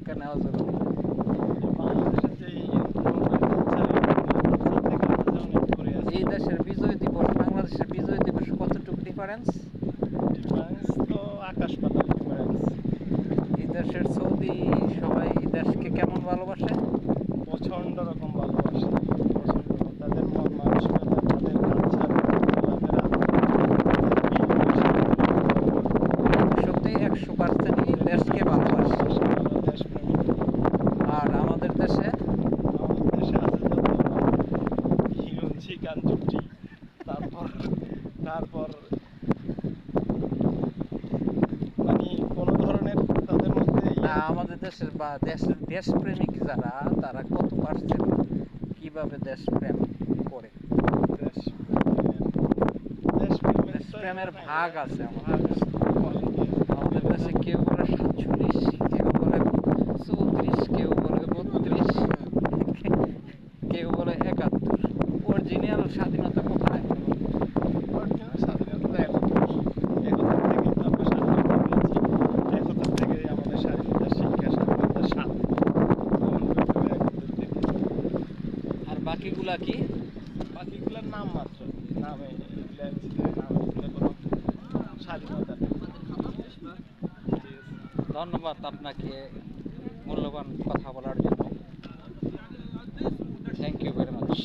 শিক্ষা নেওয়া জরুরি। বাংলাদেশের যে এই কালচার থেকে আমরা যে অনেক ঘুরে আসি। এই দেশের বিজয় দিবস বাংলাদেশের বিজয় দিবস কতটুকু ডিফারেন্স? ডিফারেন্স তো আকাশ পাতাল ডিফারেন্স। এই দেশের সৌদি সবাই এই দেশকে কেমন ভালোবাসে? প্রচণ্ড রকম ভালোবাসে, প্রচণ্ড। তাদের মন মানসিকতা, তাদের কালচার, চলাফেরা, সত্যি 100%ই দেশকে ভালোবাসে। দেশপ্রেমিক। আর আমাদের দেশে আমাদের দেশে আছে যত হিরুঞ্চি গান চুটি, তারপর তারপর মানে কোনো ধরনের তাদের মধ্যে না, আমাদের দেশের বা দেশপ্রেমিক যারা তারা কত পার্সেন্ট কিভাবে দেশপ্রেম করে? দেশপ্রেমের ভাগ আছে আমাদের দেশে। আমাদের দেশে কেউ বলে 47, কেউ বলে 34, কেউ বলে 32, কেউ বলে 71। অরিজিনাল স্বাধীনতা কোথায়? স্বাধীনতা একতার থেকেই তো আমরা স্বাধীনতা পেয়েছি। একতার থেকেই আমাদের স্বাধীনতার শিক্ষা, স্বাধীনতার স্বাদ গ্রহণ করতে হবে একতার থেকে। আর বাকিগুলা কি? বাকিগুলোর নাম মাত্র, নামে এগুলা হচ্ছে নাম, এগুলো কোনো স্বাধীনতা নেই। ধন্যবাদ আপনাকে মূল্যবান কথা বলার জন্য। Thank you very much.